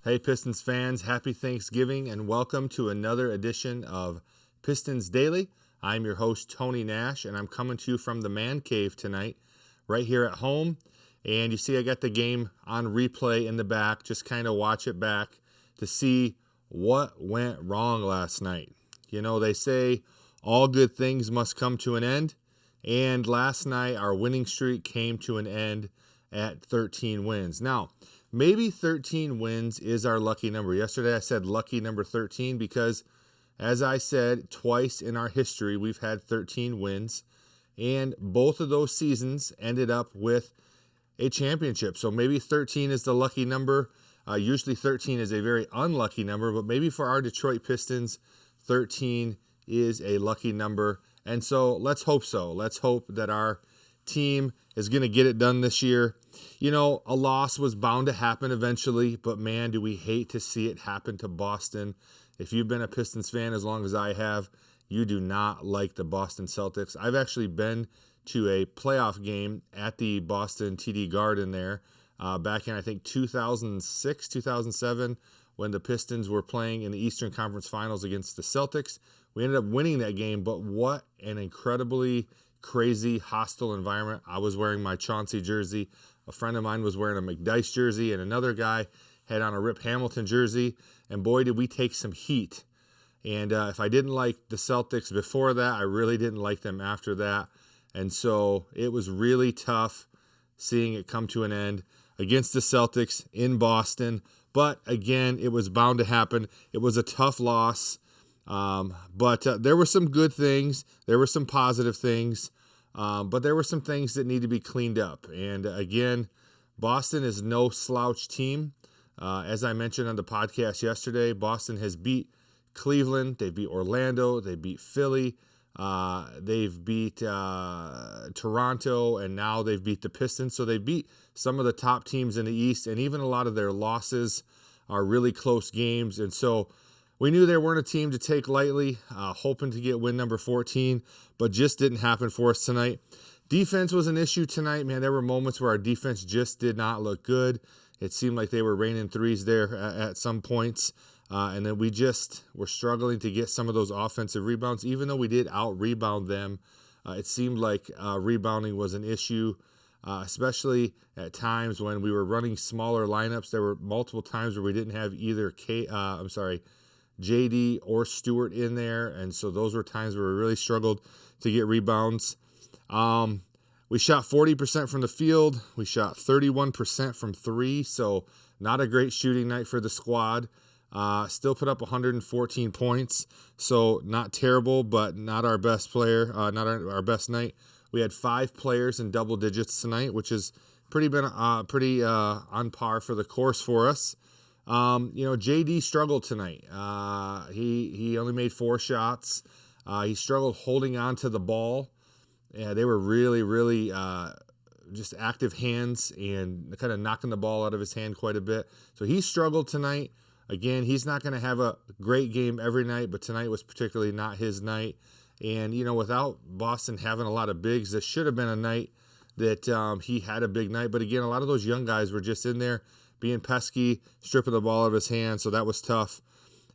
Hey, Pistons fans, happy Thanksgiving and welcome to another edition of Pistons Daily. I'm your host, Tony Nash, and I'm coming to you from the man cave tonight, right here at home. And you see I got the game on replay in the back, just kind of watch it back to see what went wrong last night. You know, they say all good things must come to an end, and last night our winning streak came to an end at 13 wins. Now, maybe 13 wins is our lucky number. Yesterday I said lucky number 13 because, as I said, twice in our history we've had 13 wins, and both of those seasons ended up with a championship. So maybe 13 is the lucky number. Usually 13 is a very unlucky number, but maybe for our Detroit Pistons, 13 is a lucky number. And so let's hope so. Let's hope that our team is going to get it done this year. You know, a loss was bound to happen eventually, but man, do we hate to see it happen to Boston. If you've been a Pistons fan as long as I have, you do not like the Boston Celtics. I've actually been to a playoff game at the Boston TD Garden there back in, I think, 2006, 2007, when the Pistons were playing in the Eastern Conference Finals against the Celtics. We ended up winning that game, but what an incredibly crazy, hostile environment. I was wearing my Chauncey jersey. A friend of mine was wearing a McDyess jersey, and another guy had on a Rip Hamilton jersey. And boy, did we take some heat. And if I didn't like the Celtics before that, I really didn't like them after that. And so it was really tough seeing it come to an end against the Celtics in Boston. But again, it was bound to happen. It was a tough loss. But there were some good things. There were some positive things. But there were some things that need to be cleaned up. And again, Boston is no slouch team. As I mentioned on the podcast yesterday, Boston has beat Cleveland. They beat Orlando. They beat Philly. They've beat Toronto, and now they've beat the Pistons. So they beat some of the top teams in the East, and even a lot of their losses are really close games. And so we knew they weren't a team to take lightly, hoping to get win number 14, but just didn't happen for us tonight. Defense was an issue tonight, man. There were moments where our defense just did not look good. It seemed like they were raining threes there at some points. And then we just were struggling to get some of those offensive rebounds. Even though we did out-rebound them, it seemed like rebounding was an issue, especially at times when we were running smaller lineups. There were multiple times where we didn't have either JD or Stewart in there, and so those were times where we really struggled to get rebounds. We shot 40% from the field. We shot 31% from three, so not a great shooting night for the squad. Still put up 114 points, so not terrible, but not our best player, not our best night. We had 5 players in double digits tonight, which has pretty on par for the course for us. JD struggled tonight. He only made 4 shots. He struggled holding on to the ball. Yeah, they were really just active hands and kind of knocking the ball out of his hand quite a bit. So he struggled tonight. Again, he's not going to have a great game every night, but tonight was particularly not his night. And, without Boston having a lot of bigs, this should have been a night that he had a big night. But again, a lot of those young guys were just in there being pesky, stripping the ball out of his hand, so that was tough.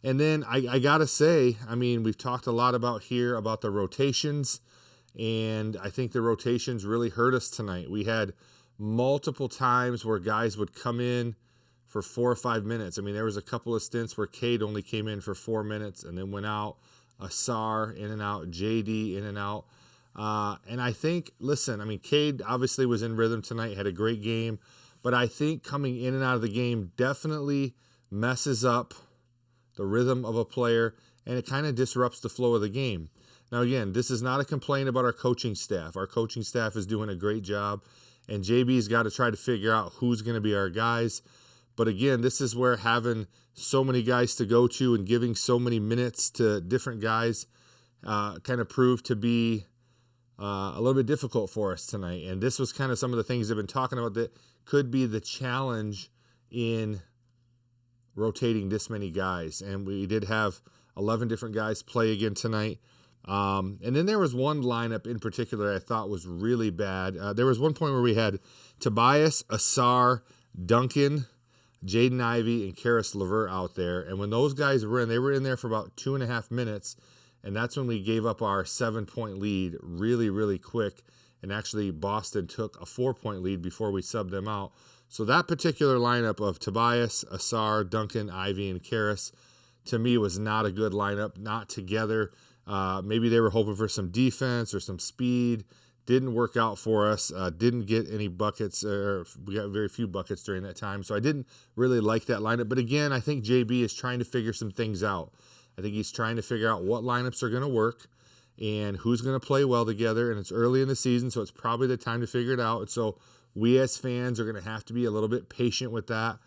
And then I got to say, we've talked a lot about the rotations, and I think the rotations really hurt us tonight. We had multiple times where guys would come in for 4 or 5 minutes. There was a couple of stints where Cade only came in for 4 minutes and then went out. Asar in and out, JD in and out. And I think, Cade obviously was in rhythm tonight, had a great game, but I think coming in and out of the game definitely messes up the rhythm of a player, and it kind of disrupts the flow of the game. Now, again, this is not a complaint about our coaching staff. Our coaching staff is doing a great job, and JB's got to try to figure out who's going to be our guys. But again, this is where having so many guys to go to and giving so many minutes to different guys kind of proved to be a little bit difficult for us tonight. And this was kind of some of the things I've been talking about that could be the challenge in rotating this many guys. And we did have 11 different guys play again tonight. And then there was one lineup in particular I thought was really bad. There was one point where we had Tobias, Asar, Duncan, Jaden Ivey and Karis LeVert out there. And when those guys were in, they were in there for about 2.5 minutes. And that's when we gave up our 7-point lead really, really quick. And actually, Boston took a 4-point lead before we subbed them out. So that particular lineup of Tobias, Asar, Duncan, Ivey, and Karis, to me, was not a good lineup, not together. Maybe they were hoping for some defense or some speed. Didn't work out for us. Didn't get any buckets, or we got very few buckets during that time. So I didn't really like that lineup. But again, I think JB is trying to figure some things out. I think he's trying to figure out what lineups are going to work and who's going to play well together. And it's early in the season, so it's probably the time to figure it out. And so we as fans are going to have to be a little bit patient with that.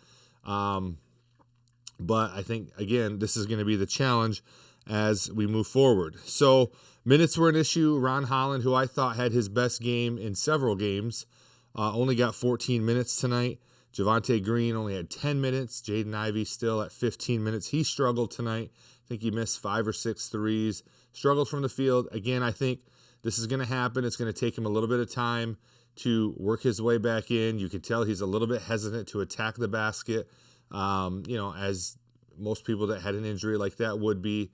But I think, again, this is going to be the challenge as we move forward. So minutes were an issue. Ron Holland, who I thought had his best game in several games, only got 14 minutes tonight. Javonte Green only had 10 minutes. Jaden Ivey still at 15 minutes. He struggled tonight. I think he missed 5 or 6 threes. Struggled from the field. Again, I think this is going to happen. It's going to take him a little bit of time to work his way back in. You can tell he's a little bit hesitant to attack the basket, as most people that had an injury like that would be.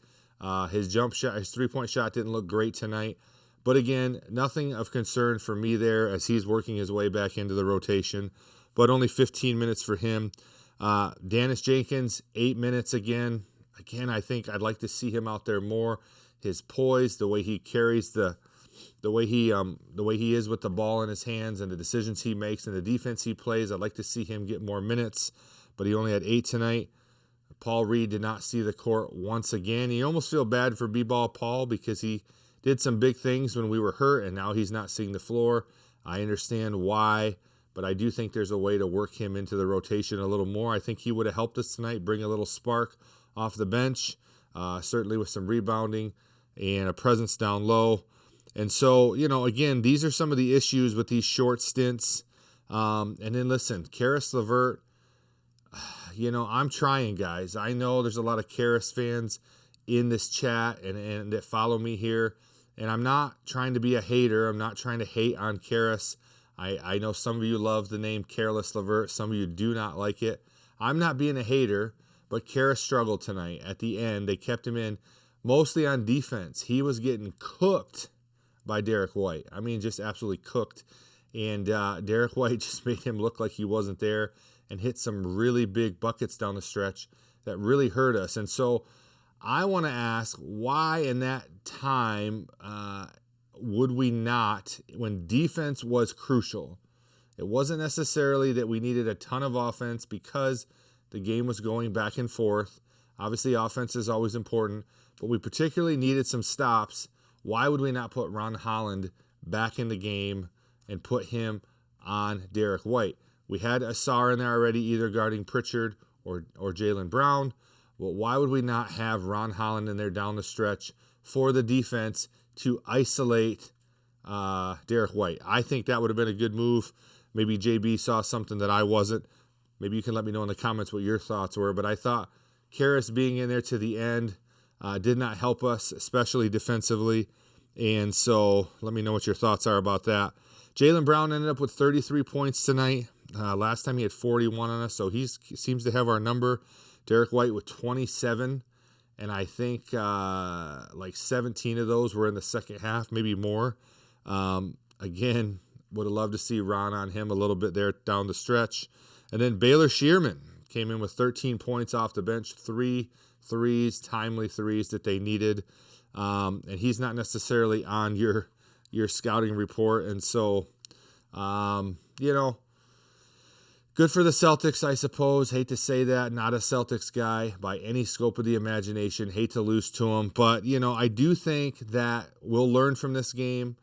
His jump shot, his three-point shot didn't look great tonight. But again, nothing of concern for me there as he's working his way back into the rotation. But only 15 minutes for him. Dennis Jenkins, 8 minutes again. Again, I think I'd like to see him out there more. His poise, the way he carries the way he is with the ball in his hands and the decisions he makes and the defense he plays. I'd like to see him get more minutes, but he only had 8 tonight. Paul Reed did not see the court once again. You almost feel bad for B-Ball Paul because he did some big things when we were hurt, and now he's not seeing the floor. I understand why, but I do think there's a way to work him into the rotation a little more. I think he would have helped us tonight, bring a little spark off the bench, certainly with some rebounding and a presence down low. And so, again, these are some of the issues with these short stints. And then listen, Karis LeVert, I'm trying, guys. I know there's a lot of Karis fans in this chat and that follow me here. And I'm not trying to be a hater. I'm not trying to hate on Karis. I know some of you love the name Careless LeVert. Some of you do not like it. I'm not being a hater, but Karis struggled tonight. At the end, they kept him in mostly on defense. He was getting cooked by Derek White. I mean, just absolutely cooked. And Derek White just made him look like he wasn't there and hit some really big buckets down the stretch that really hurt us. And so I want to ask, why in that time would we not, when defense was crucial, it wasn't necessarily that we needed a ton of offense because the game was going back and forth. Obviously, offense is always important, but we particularly needed some stops. Why would we not put Ron Holland back in the game and put him on Derek White? We had Asar in there already, either guarding Pritchard or Jaylen Brown. Well, why would we not have Ron Holland in there down the stretch for the defense to isolate Derek White? I think that would have been a good move. Maybe JB saw something that I wasn't. Maybe you can let me know in the comments what your thoughts were. But I thought Karis being in there to the end did not help us, especially defensively. And so let me know what your thoughts are about that. Jaylen Brown ended up with 33 points tonight. Last time he had 41 on us, so he seems to have our number. Derek White with 27, and I think like 17 of those were in the second half, maybe more. Again, would have loved to see Ron on him a little bit there down the stretch. And then Baylor Shearman came in with 13 points off the bench, 3 threes, timely threes that they needed. And he's not necessarily on your scouting report. And so, good for the Celtics, I suppose. Hate to say that. Not a Celtics guy by any scope of the imagination. Hate to lose to him. But, I do think that we'll learn from this game.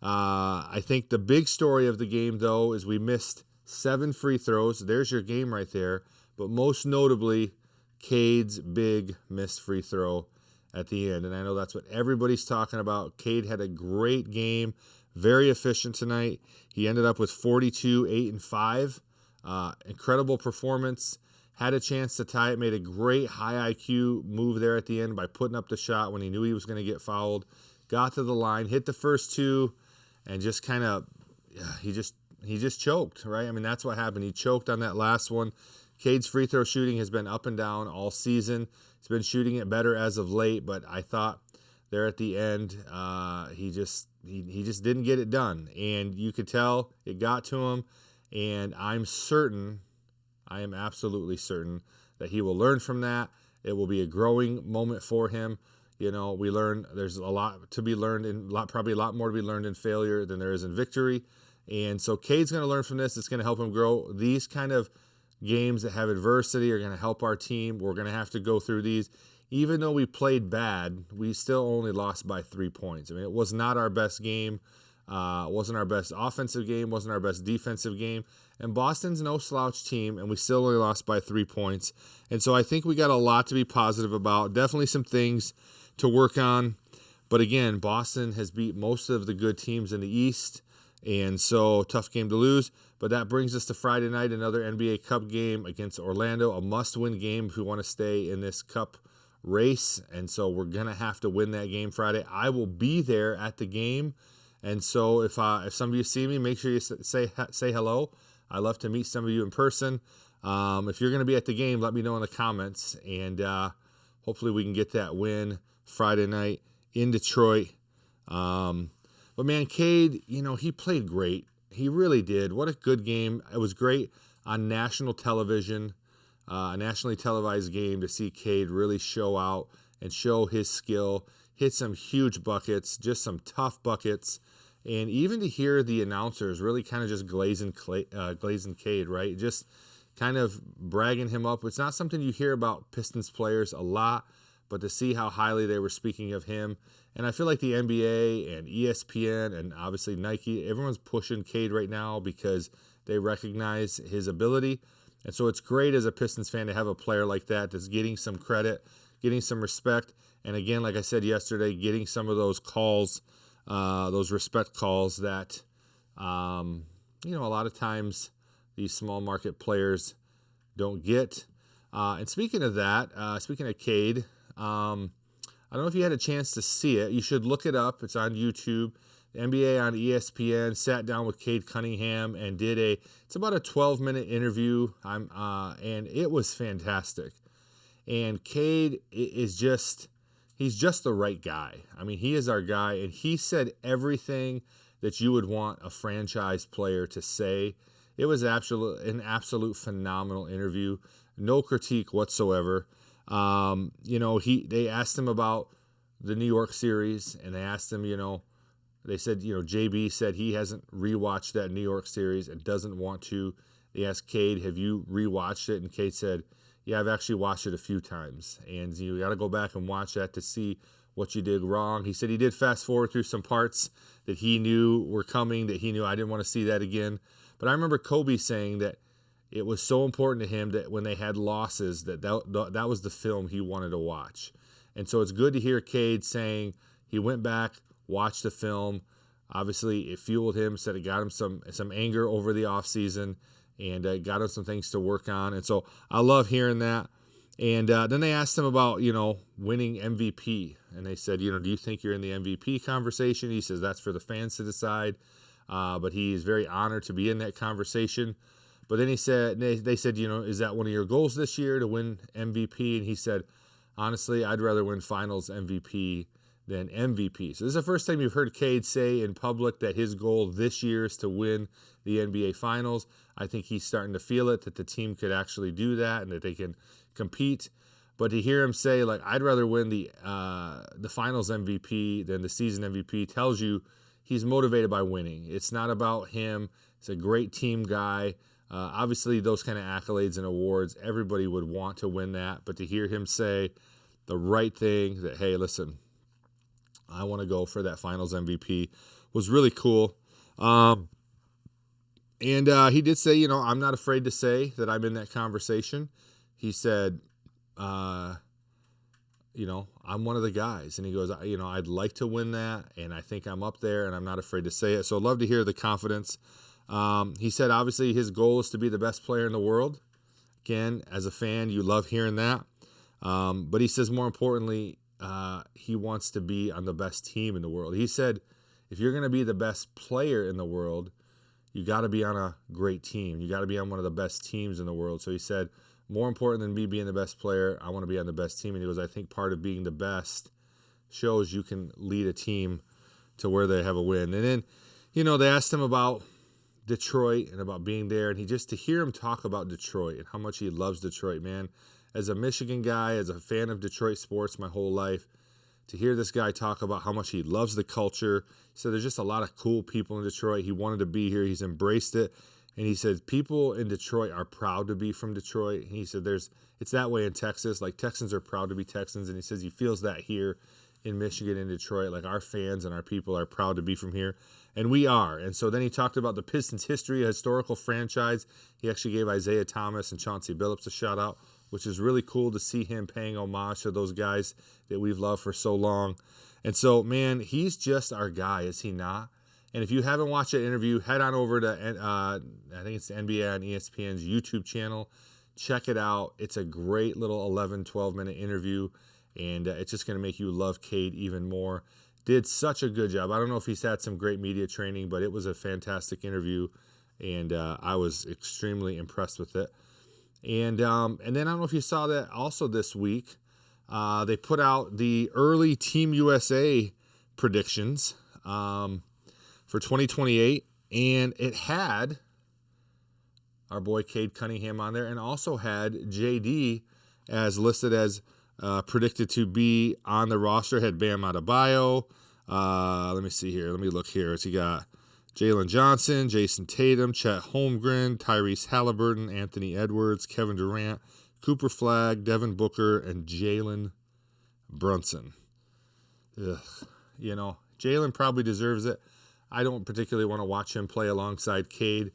I think the big story of the game, though, is we missed 7 free throws. There's your game right there. But most notably, Cade's big missed free throw at the end. And I know that's what everybody's talking about. Cade had a great game. Very efficient tonight. He ended up with 42, 8, and 5. Incredible performance. Had a chance to tie it. Made a great high IQ move there at the end by putting up the shot when he knew he was going to get fouled. Got to the line, hit the first 2, and just kind of, he just choked, right? I mean, that's what happened. He choked on that last one. Cade's free throw shooting has been up and down all season. He's been shooting it better as of late, but I thought there at the end, he just didn't get it done. And you could tell it got to him. And I am absolutely certain that he will learn from that. It will be a growing moment for him. You know, there's a lot to be learned, and probably a lot more to be learned in failure than there is in victory. And so Cade's going to learn from this. It's going to help him grow. These kind of games that have adversity are going to help our team. We're going to have to go through these. Even though we played bad, we still only lost by 3 points. I mean, it was not our best game. Wasn't our best offensive game. Wasn't our best defensive game. And Boston's no slouch team, and we still only lost by 3 points. And so I think we got a lot to be positive about. Definitely some things to work on. But again, Boston has beat most of the good teams in the East, and so tough game to lose. But that brings us to Friday night, another NBA Cup game against Orlando, a must-win game if we want to stay in this Cup race. And so we're going to have to win that game Friday. I will be there at the game. And so if some of you see me, make sure you say hello. I love to meet some of you in person. If you're going to be at the game, let me know in the comments. And hopefully we can get that win Friday night in Detroit. But man, Cade, he played great. He really did. What a good game. It was great on national television, a nationally televised game, to see Cade really show out and show his skill, hit some huge buckets, just some tough buckets. And even to hear the announcers really kind of just glazing Cade, right? Just kind of bragging him up. It's not something you hear about Pistons players a lot, but to see how highly they were speaking of him. And I feel like the NBA and ESPN and obviously Nike, everyone's pushing Cade right now because they recognize his ability. And so it's great as a Pistons fan to have a player like that that's getting some credit, getting some respect. And again, like I said yesterday, getting some of those calls, those respect calls that, a lot of times these small market players don't get. And speaking of that, speaking of Cade, I don't know if you had a chance to see it. You should look it up. It's on YouTube. The NBA on ESPN sat down with Cade Cunningham and did it's about a 12-minute interview. And it was fantastic. And Cade he's just the right guy. I mean, he is our guy, and he said everything that you would want a franchise player to say. It was an absolute phenomenal interview. No critique whatsoever. They asked him about the New York series, and they asked him, they said, JB said he hasn't rewatched that New York series and doesn't want to. They asked Cade, have you rewatched it? And Cade said, yeah, I've actually watched it a few times, and you got to go back and watch that to see what you did wrong. He said he did fast forward through some parts that he knew were coming, that he knew I didn't want to see that again. But I remember Kobe saying that it was so important to him that when they had losses, that was the film he wanted to watch. And so it's good to hear Cade saying he went back, watched the film. Obviously, it fueled him, said it got him some anger over the offseason, and got him some things to work on. And so I love hearing that. And then they asked him about, winning MVP. And they said, do you think you're in the MVP conversation? He says that's for the fans to decide. But he's very honored to be in that conversation. But then they said, is that one of your goals this year to win MVP? And he said, honestly, I'd rather win Finals MVP than MVP. So this is the first time you've heard Cade say in public that his goal this year is to win the NBA Finals. I think he's starting to feel it, that the team could actually do that and that they can compete. But to hear him say, I'd rather win the Finals MVP than the season MVP tells you he's motivated by winning. It's not about him. He's a great team guy. Obviously, those kind of accolades and awards, everybody would want to win that. But to hear him say the right thing, that, hey, listen, I want to go for that Finals MVP, was really cool. And he did say, I'm not afraid to say that I'm in that conversation. He said, I'm one of the guys. And he goes, I'd like to win that, and I think I'm up there, and I'm not afraid to say it. So I'd love to hear the confidence. He said, obviously, his goal is to be the best player in the world. Again, as a fan, you love hearing that. But he says, more importantly, he wants to be on the best team in the world. He said, if you're going to be the best player in the world, you got to be on a great team. You got to be on one of the best teams in the world. So he said, more important than me being the best player, I want to be on the best team. And he goes, I think part of being the best shows you can lead a team to where they have a win. And then, they asked him about Detroit and about being there. And to hear him talk about Detroit and how much he loves Detroit, man. As a Michigan guy, as a fan of Detroit sports my whole life, to hear this guy talk about how much he loves the culture. He said there's just a lot of cool people in Detroit. He wanted to be here. He's embraced it. And he said people in Detroit are proud to be from Detroit. And he said it's that way in Texas. Like Texans are proud to be Texans. And he says he feels that here in Michigan and Detroit. Like our fans and our people are proud to be from here. And we are. And so then he talked about the Pistons' history, a historical franchise. He actually gave Isaiah Thomas and Chauncey Billups a shout out, which is really cool to see him paying homage to those guys that we've loved for so long. And so, man, he's just our guy, is he not? And if you haven't watched that interview, head on over to, I think it's the NBA on ESPN's YouTube channel. Check it out. It's a great little 11, 12-minute interview, and it's just going to make you love Cade even more. Did such a good job. I don't know if he's had some great media training, but it was a fantastic interview, and I was extremely impressed with it. And then I don't know if you saw that also this week, they put out the early Team USA predictions for 2028, and it had our boy Cade Cunningham on there and also had JD as listed as predicted to be on the roster. Had Bam Adebayo. Let me see here. Let me look here. So you got Jalen Johnson, Jason Tatum, Chet Holmgren, Tyrese Halliburton, Anthony Edwards, Kevin Durant, Cooper Flagg, Devin Booker, and Jalen Brunson. Ugh. Jalen probably deserves it. I don't particularly want to watch him play alongside Cade.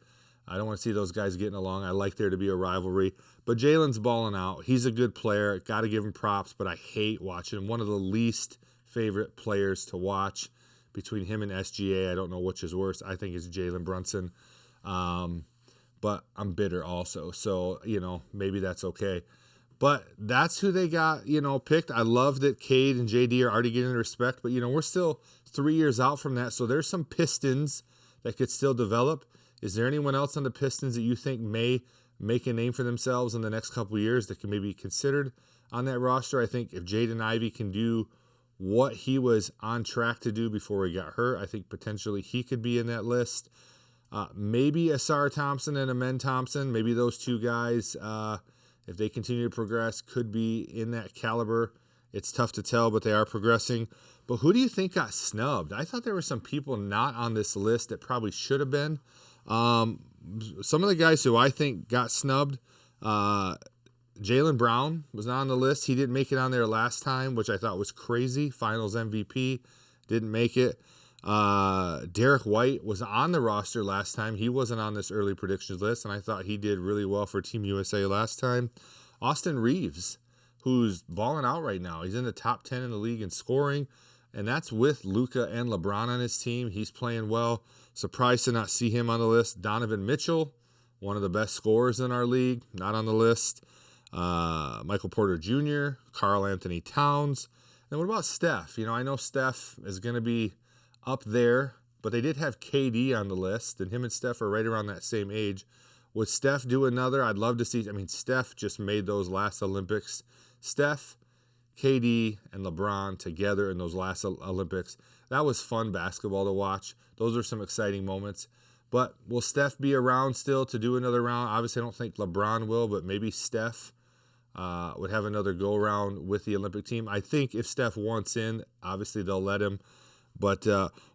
I don't want to see those guys getting along. I like there to be a rivalry. But Jalen's balling out. He's a good player. Got to give him props, but I hate watching him. One of the least favorite players to watch between him and SGA. I don't know which is worse. I think it's Jalen Brunson. But I'm bitter also. So, maybe that's okay. But that's who they got, picked. I love that Cade and JD are already getting the respect. But, we're still 3 years out from that. So there's some Pistons that could still develop. Is there anyone else on the Pistons that you think may make a name for themselves in the next couple of years that can maybe be considered on that roster? I think if Jaden Ivey can do what he was on track to do before he got hurt, I think potentially he could be in that list. Maybe Asar Thompson and Amen Thompson, maybe those two guys, if they continue to progress, could be in that caliber. It's tough to tell, but they are progressing. But who do you think got snubbed? I thought there were some people not on this list that probably should have been. Some of the guys who I think got snubbed, Jaylen Brown was not on the list. He didn't make it on there last time, which I thought was crazy. Finals MVP, didn't make it. Derek White was on the roster last time. He wasn't on this early predictions list, and I thought he did really well for Team USA last time. Austin Reeves, who's balling out right now. He's in the top 10 in the league in scoring, and that's with Luka and LeBron on his team. He's playing well. Surprised to not see him on the list. Donovan Mitchell, one of the best scorers in our league, not on the list. Michael Porter Jr., Karl Anthony Towns. And what about Steph? I know Steph is going to be up there, but they did have KD on the list, and him and Steph are right around that same age. Would Steph do another? I'd love to see. Steph just made those last Olympics. Steph, KD, and LeBron together in those last Olympics. That was fun basketball to watch. Those are some exciting moments. But will Steph be around still to do another round? Obviously, I don't think LeBron will, but maybe Steph would have another go-around with the Olympic team. I think if Steph wants in, obviously they'll let him. But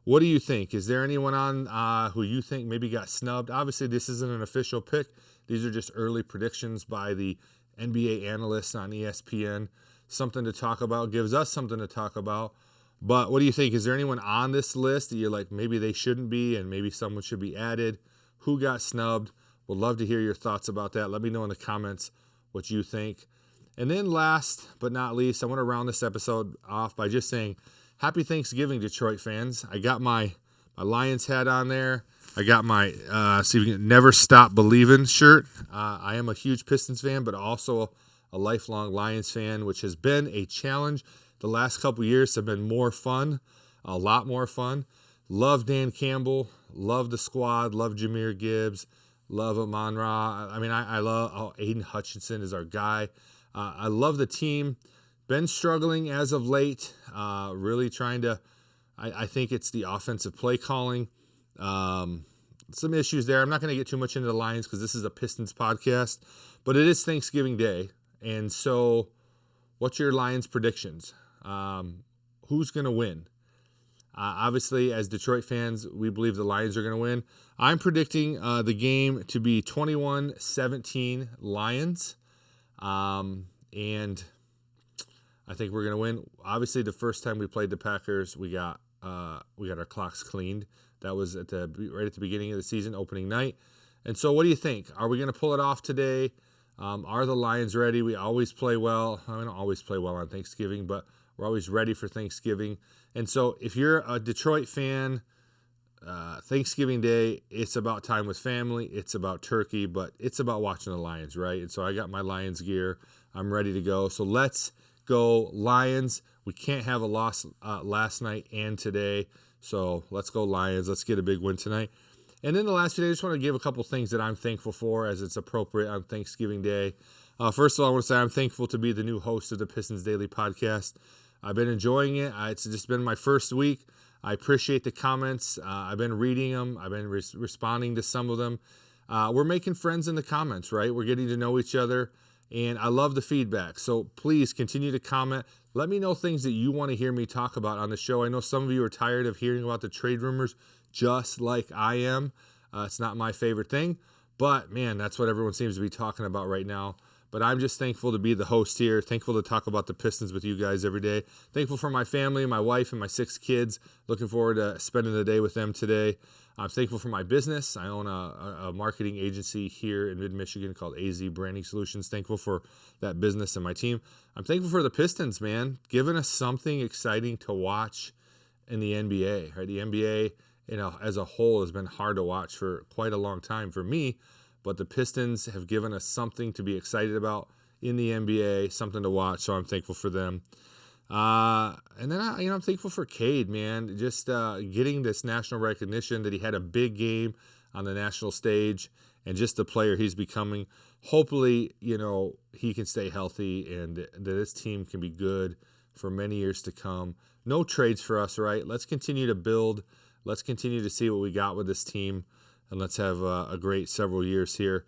what do you think? Is there anyone on who you think maybe got snubbed? Obviously, this isn't an official pick. These are just early predictions by the NBA analysts on ESPN. Something to talk about. Gives us something to talk about. But what do you think? Is there anyone on this list that you're like, maybe they shouldn't be and maybe someone should be added? Who got snubbed? Would love to hear your thoughts about that. Let me know in the comments what you think. And then last but not least, I want to round this episode off by just saying happy Thanksgiving, Detroit fans. I got my Lions hat on there. I got my see if we can Never Stop Believing shirt. I am a huge Pistons fan, but also a lifelong Lions fan, which has been a challenge. The last couple years have been more fun, a lot more fun. Love Dan Campbell, love the squad, love Jahmyr Gibbs, love Amon-Ra. I mean, I love Aiden Hutchinson is our guy. I love the team. Been struggling as of late, really trying to, I think it's the offensive play calling. Some issues there. I'm not going to get too much into the Lions because this is a Pistons podcast, but it is Thanksgiving Day. And so what's your Lions predictions? Who's going to win? Obviously, as Detroit fans, we believe the Lions are going to win. I'm predicting the game to be 21-17 Lions. And I think we're going to win. Obviously, the first time we played the Packers, we got our clocks cleaned. That was right at the beginning of the season, opening night. And so what do you think? Are we going to pull it off today? Are the Lions ready? We always play well. I don't always play well on Thanksgiving, but we're always ready for Thanksgiving. And so if you're a Detroit fan, Thanksgiving Day, it's about time with family. It's about turkey, but it's about watching the Lions, right? And so I got my Lions gear. I'm ready to go. So let's go Lions. We can't have a loss last night and today. So let's go Lions. Let's get a big win tonight. And then the last few days, I just want to give a couple things that I'm thankful for as it's appropriate on Thanksgiving Day. First of all, I want to say I'm thankful to be the new host of the Pistons Daily podcast. I've been enjoying it. It's just been my first week. I appreciate the comments. I've been reading them. I've been responding to some of them. We're making friends in the comments, right? We're getting to know each other. And I love the feedback. So please continue to comment. Let me know things that you want to hear me talk about on the show. I know some of you are tired of hearing about the trade rumors, just like I am. It's not my favorite thing. But, man, that's what everyone seems to be talking about right now. But I'm just thankful to be the host here. Thankful to talk about the Pistons with you guys every day. Thankful for my family, my wife, and my 6 kids. Looking forward to spending the day with them today. I'm thankful for my business. I own a marketing agency here in mid-Michigan called AZ Branding Solutions. Thankful for that business and my team. I'm thankful for the Pistons, man, giving us something exciting to watch in the NBA. Right? The NBA, as a whole, has been hard to watch for quite a long time for me. But the Pistons have given us something to be excited about in the NBA, something to watch. So I'm thankful for them. And then I'm thankful for Cade, man, just getting this national recognition that he had a big game on the national stage and just the player he's becoming. Hopefully, he can stay healthy and that this team can be good for many years to come. No trades for us, right? Let's continue to build. Let's continue to see what we got with this team. And let's have a great several years here.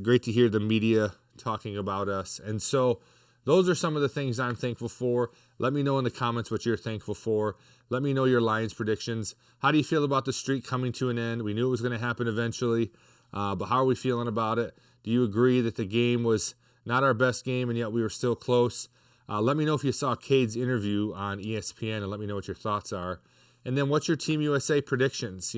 Great to hear the media talking about us. And so those are some of the things I'm thankful for. Let me know in the comments what you're thankful for. Let me know your Lions predictions. How do you feel about the streak coming to an end? We knew it was going to happen eventually, but how are we feeling about it? Do you agree that the game was not our best game and yet we were still close? Let me know if you saw Cade's interview on ESPN and let me know what your thoughts are. And then what's your Team USA predictions?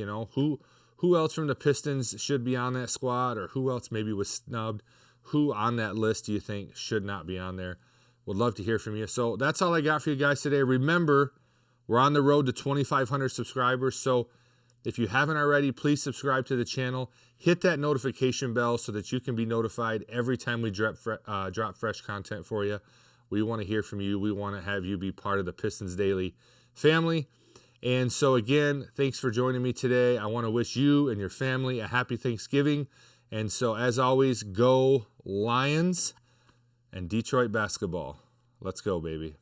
Who else from the Pistons should be on that squad, or who else maybe was snubbed? Who on that list do you think should not be on there? Would love to hear from you. So that's all I got for you guys today. Remember, we're on the road to 2,500 subscribers. So if you haven't already, please subscribe to the channel. Hit that notification bell so that you can be notified every time we drop fresh content for you. We want to hear from you. We want to have you be part of the Pistons Daily family. And so, again, thanks for joining me today. I want to wish you and your family a happy Thanksgiving. And so, as always, go Lions and Detroit basketball. Let's go, baby.